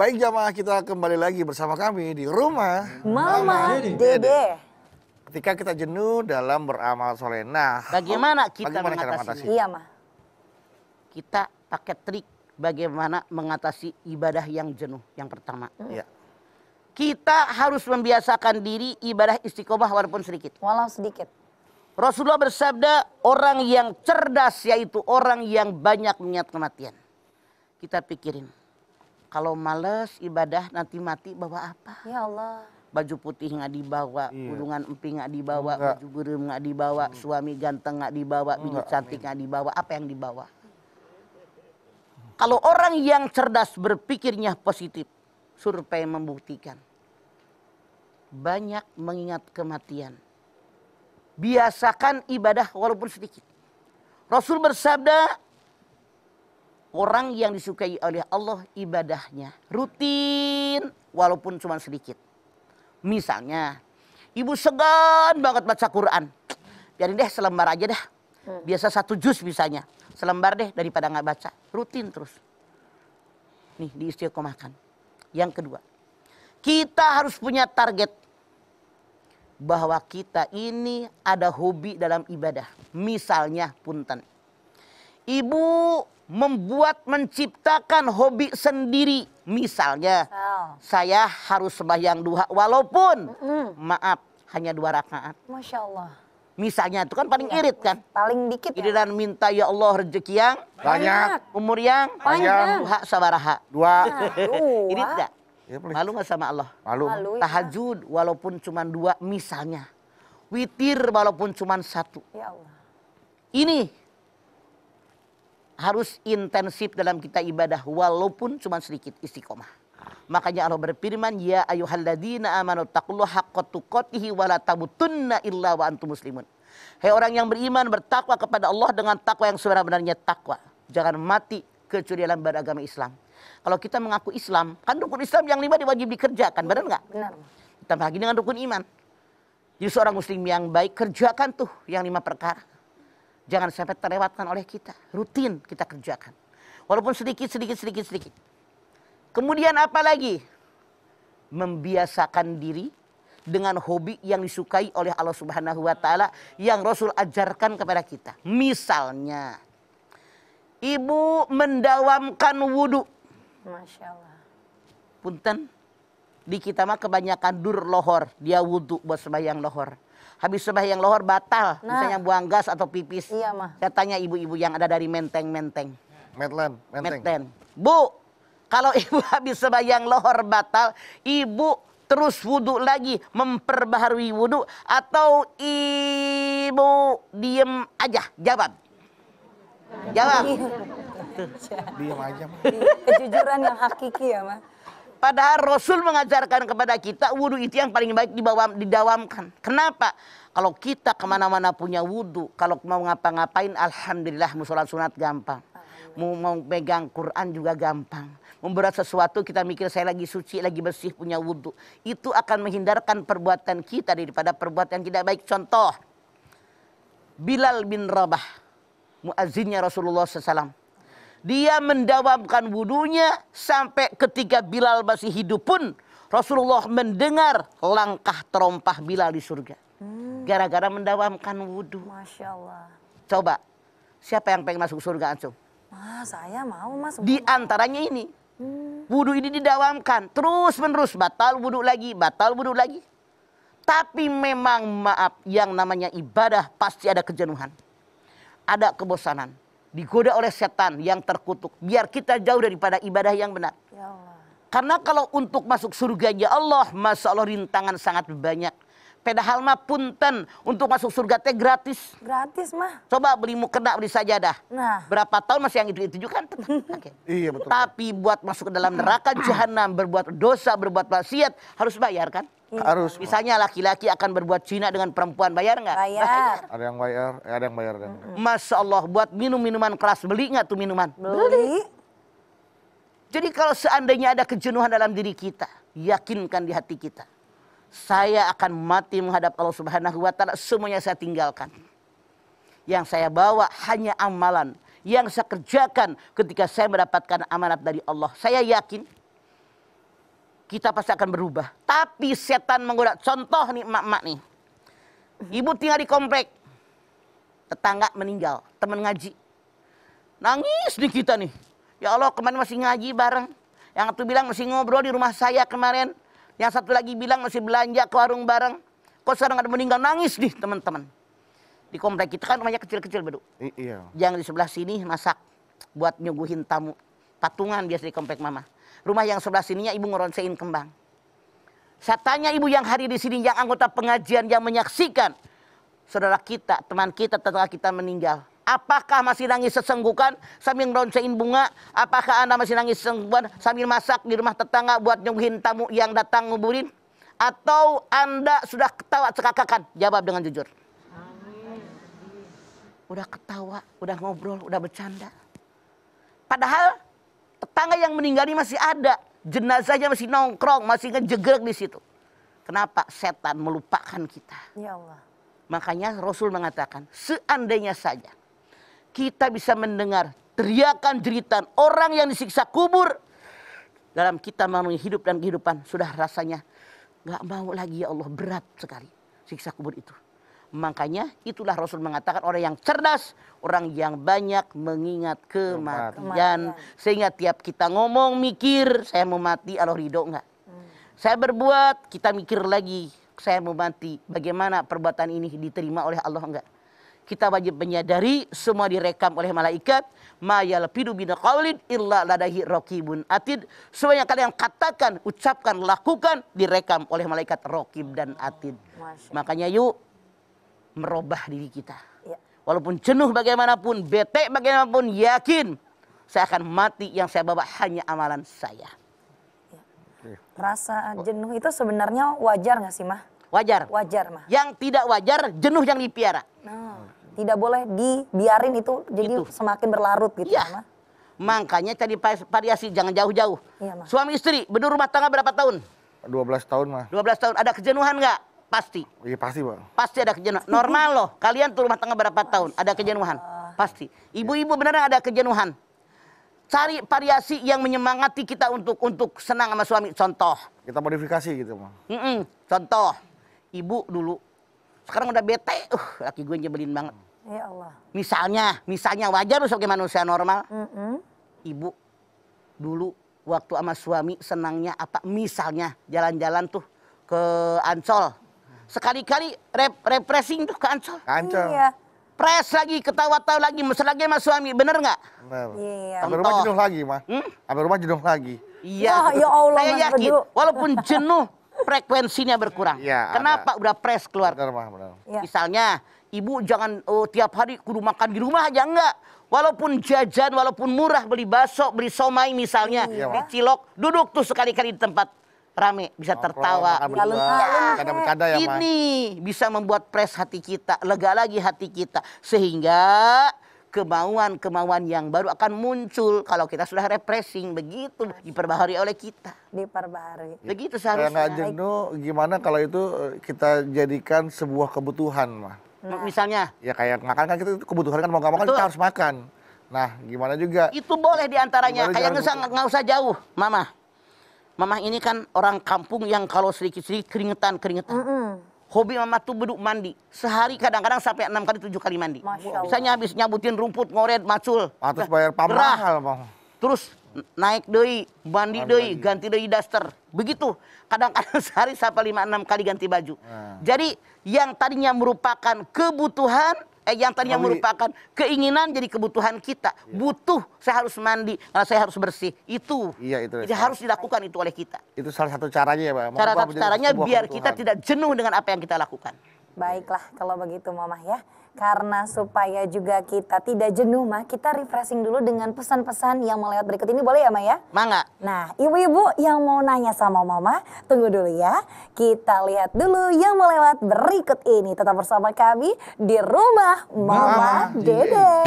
Baik jamaah, kita kembali lagi bersama kami di rumah Mama Dede. ketika kita jenuh dalam beramal soleh. Nah, bagaimana kita bagaimana cara mengatasi? Iya, Ma. Kita pakai trik bagaimana mengatasi ibadah yang jenuh. Yang pertama, Ya. kita harus membiasakan diri ibadah istiqomah walaupun sedikit. Walau sedikit. Rasulullah bersabda, orang yang cerdas yaitu orang yang banyak mengingat kematian. Kita pikirin, kalau males ibadah nanti mati bawa apa? Ya Allah. Baju putih nggak dibawa, kurungan emping nggak dibawa, Enggak. baju berem nggak dibawa, suami ganteng nggak dibawa, bini cantik nggak dibawa, apa yang dibawa? Kalau orang yang cerdas berpikirnya positif, survei membuktikan banyak mengingat kematian. Biasakan ibadah walaupun sedikit. Rasul bersabda, orang yang disukai oleh Allah ibadahnya rutin walaupun cuma sedikit. Misalnya, ibu segan banget baca Quran. Biarin deh selembar aja dah. Biasa 1 juz bisanya. Selembar deh daripada nggak baca. Rutin terus. Nih diistiqomahkan. Yang kedua, kita harus punya target bahwa kita ini ada hobi dalam ibadah. Misalnya punten. Ibu menciptakan hobi sendiri. Misalnya, saya harus sembahyang duha walaupun maaf hanya 2 rakaat. Masya Allah. Misalnya itu kan paling irit kan. Paling dikit ya. Iriran minta ya Allah rezeki yang Banyak. umur yang Panjang. duha sabaraha. 2. Irit gak? Ya, boleh. Malu gak sama Allah? Malu. Malu ya. Tahajud walaupun cuma 2 misalnya. Witir walaupun cuma 1. Ya Allah. Ini harus intensif dalam kita ibadah walaupun cuma sedikit, istiqomah. Makanya Allah berfirman, ya ayyuhalladzina amanu taqullaha haqqa tuqatih wa la tamutunna illa wa antum muslimun. Hai orang yang beriman, bertakwa kepada Allah dengan takwa yang sebenarnya takwa. Jangan mati kecuali dalam beragama Islam. Kalau kita mengaku Islam, kan rukun Islam yang 5 diwajib dikerjakan, benar nggak? Benar. Ditambah lagi dengan rukun iman. Jadi seorang muslim yang baik kerjakan tuh yang 5 perkara. Jangan sampai terlewatkan oleh kita. Rutin kita kerjakan. Walaupun sedikit. Kemudian apa lagi? Membiasakan diri dengan hobi yang disukai oleh Allah Subhanahu wa Ta'ala yang Rasul ajarkan kepada kita. Misalnya, ibu mendawamkan wudhu. Masya Allah. Punten, di kita mah kebanyakan dur lohor. Dia wudhu buat sembahyang lohor. Habis sembahyang lohor batal. Misalnya buang gas atau pipis. Iya, Ma. Saya tanya ibu-ibu yang ada dari menteng. Menteng. Bu, kalau ibu habis sembahyang lohor batal, ibu terus wudhu lagi, memperbaharui wudhu, atau ibu diem aja, jawab. Diam aja. Kejujuran yang hakiki ya, Ma. Padahal Rasul mengajarkan kepada kita wudhu itu yang paling baik didawamkan. Kenapa? Kalau kita kemana-mana punya wudhu, kalau mau ngapa-ngapain, alhamdulillah mau sholat sunat gampang. Mau pegang Quran juga gampang. Memberat sesuatu kita mikir saya lagi suci, lagi bersih, punya wudhu. Itu akan menghindarkan perbuatan kita daripada perbuatan yang tidak baik. Contoh, Bilal bin Rabah, muazzinnya Rasulullah SAW. Dia mendawamkan wudunya sampai ketika Bilal masih hidup pun Rasulullah mendengar langkah terompah Bilal di surga. Gara-gara mendawamkan wudhu. Masya Allah. Coba, siapa yang pengen masuk surga antum? Saya mau, Mas. Di antaranya ini. Wudhu ini didawamkan terus menerus, batal wudhu lagi. Tapi memang maaf, yang namanya ibadah pasti ada kejenuhan. Ada kebosanan. Digoda oleh setan yang terkutuk. Biar kita jauh daripada ibadah yang benar. Ya Allah. Karena kalau untuk masuk surganya Allah, Masya Allah rintangan sangat banyak. Padahal mah punten, untuk masuk surga teh gratis. Gratis, mah. Coba beli mukena, beli sajadah. Nah. Berapa tahun masih yang itu juga kan? Okay. Iya betul. Tapi buat masuk ke dalam neraka jahanam, berbuat dosa, berbuat maksiat, harus bayar kan? Harus. Misalnya laki-laki akan berbuat zina dengan perempuan, bayar nggak? Bayar. Ada yang bayar, ada yang bayar. Masya Allah, buat minum minuman keras, beli nggak tuh minuman? Beli. Jadi kalau seandainya ada kejenuhan dalam diri kita, yakinkan di hati kita, saya akan mati menghadap Allah Subhanahu wa Ta'ala, semuanya saya tinggalkan. Yang saya bawa hanya amalan yang saya kerjakan ketika saya mendapatkan amanat dari Allah. Saya yakin kita pasti akan berubah. Tapi setan menggoda. Contoh nih emak-emak nih. Ibu tinggal di komplek. Tetangga meninggal, teman ngaji. Nangis nih kita nih. Ya Allah, kemarin masih ngaji bareng. Yang satu bilang masih ngobrol di rumah saya kemarin. Yang satu lagi bilang masih belanja ke warung bareng. Kok sekarang ada meninggal, nangis nih teman-teman. Di komplek kita kan rumahnya kecil-kecil, Bedu. Iya. Yang di sebelah sini masak buat nyuguhin tamu. Patungan biasa di komplek mama. Rumah yang sebelah sininya ibu ngeronsein kembang. Saya tanya ibu yang hari di sini, yang anggota pengajian, yang menyaksikan saudara kita, teman kita, tetangga kita meninggal. Apakah masih nangis sesenggukan sambil ngeronsein bunga? Apakah Anda masih nangis sesenggukan sambil masak di rumah tetangga buat nyuguhin tamu yang datang nguburin? Atau Anda sudah ketawa cekakakan? Jawab dengan jujur. Udah ketawa, udah ngobrol, udah bercanda. Padahal tetangga yang meninggal ini masih ada. Jenazahnya masih nongkrong, masih ngejegrek di situ. Kenapa? Setan melupakan kita. Ya Allah. Makanya Rasul mengatakan, seandainya saja kita bisa mendengar teriakan jeritan orang yang disiksa kubur. Dalam kita memenuhi hidup dan kehidupan, sudah rasanya gak mau lagi, ya Allah, berat sekali siksa kubur itu. Makanya itulah Rasul mengatakan orang yang cerdas, orang yang banyak mengingat kematian. Sehingga tiap kita ngomong, mikir, saya mau mati, Allah ridho enggak? Saya berbuat, kita mikir lagi, saya mau mati, bagaimana perbuatan ini diterima oleh Allah enggak? Kita wajib menyadari semua direkam oleh malaikat. Ma yalfidu min qaulin illa ladaihi raqibun atid. Semua yang kalian katakan, ucapkan, lakukan direkam oleh malaikat raqib dan atid. Makanya yuk merubah diri kita. Ya. Walaupun jenuh bagaimanapun, bete bagaimanapun, yakin saya akan mati, yang saya bawa hanya amalan saya. Ya. Rasa jenuh itu sebenarnya wajar nggak sih, Mah? Wajar. Wajar, Mah. Yang tidak wajar, jenuh yang dipiara. Nah, tidak boleh dibiarin itu jadi Itu. semakin berlarut gitu, Ya. Mah. Makanya tadi variasi, jangan jauh-jauh. Iya, Mah. Suami istri, berdua rumah tangga berapa tahun? 12 tahun mah. 12 tahun. Ada kejenuhan nggak? Pasti. Iya pasti, Bang. Pasti ada kejenuhan. Normal loh. Kalian tuh rumah tangga berapa tahun? Ada kejenuhan. Pasti. Ibu-ibu beneran ada kejenuhan. Cari variasi yang menyemangati kita untuk senang sama suami. Contoh. Kita modifikasi gitu, Bang. Contoh. Ibu dulu. Sekarang udah bete. Laki gue nyebelin banget. Ya Allah. Misalnya wajar lu sebagai manusia normal. Ibu dulu waktu sama suami senangnya apa? Misalnya jalan-jalan tuh ke Ancol. Sekali-kali refreshing tuh ke Ancol. Kancel. Iya. Pres lagi, ketawa-tawa lagi, mesra lagi sama suami. Bener nggak? Benar. Iya. Sampai rumah jenuh lagi, mah. Sampai rumah jenuh lagi. Iya. Ya Allah, Saya Mas yakin. Bedu. Walaupun jenuh, frekuensinya berkurang. Iya, Kenapa? Udah pres keluar. Benar, Mah, benar. Ya. Misalnya, ibu jangan tiap hari kudu makan di rumah aja, enggak. Walaupun jajan, walaupun murah, beli bakso, beli somai misalnya, Iya. di cilok, duduk tuh sekali-kali di tempat rame, bisa tertawa. Makan berdua, bercanda-bercanda ya, Mah. Ini bisa membuat pres hati kita, lega lagi hati kita. Sehingga kemauan-kemauan yang baru akan muncul kalau kita sudah refreshing. Begitu diperbaharui oleh kita. Diperbaharui. Begitu Kayak nggak seharusnya. jenuh, gimana kalau itu kita jadikan sebuah kebutuhan, Mah. Misalnya, Ya kayak makan kan kita itu kebutuhan kan, mau nggak makan Betul. kita harus makan. Nah, gimana juga itu boleh diantaranya. Gimana Kayak jangan nggak usah jauh, Mama. Mama ini kan orang kampung yang kalau sedikit-sedikit keringetan. Hobi Mama tuh beduk mandi. Sehari kadang-kadang sampai 6 kali 7 kali mandi. Masya Allah. Misalnya habis nyabutin rumput, ngoret, macul. harus bayar Gerah. mahal, Bang. Terus naik deui, mandi deui, ganti deui daster. Begitu. Kadang-kadang sehari sampai 5-6 kali ganti baju. Jadi yang tadinya merupakan kebutuhan, yang tadinya Hobi. merupakan keinginan jadi kebutuhan kita. Butuh, saya harus mandi, karena saya harus bersih. Itu. Iya, itu. Jadi harus dilakukan itu oleh kita. Itu salah satu caranya ya, Bang. Cara Mengubah menjadi caranya sebuah biar kebutuhan. kita tidak jenuh dengan apa yang kita lakukan. Baiklah kalau begitu, Mama ya. Karena supaya juga kita tidak jenuh, Mah, kita refreshing dulu dengan pesan-pesan yang mau lewat berikut ini, boleh ya, Ma ya? Mangga. Nah, ibu-ibu yang mau nanya sama Mama, tunggu dulu ya. Kita lihat dulu yang mau lewat berikut ini. Tetap bersama kami di Rumah Mama Dede.